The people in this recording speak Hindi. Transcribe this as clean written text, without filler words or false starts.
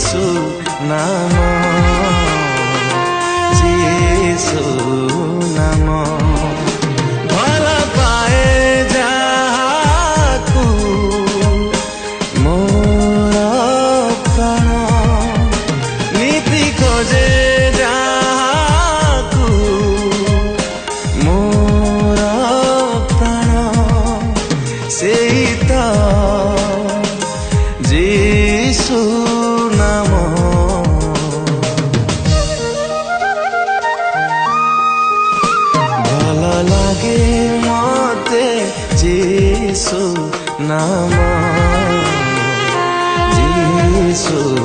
जीसु नाम जीसु नाम भल पाए जाहाकू मोर प्राण नीति खोजे जाहाकू मोर प्राण सेई तो जीसु नाम भल लागे मते जीसु नाम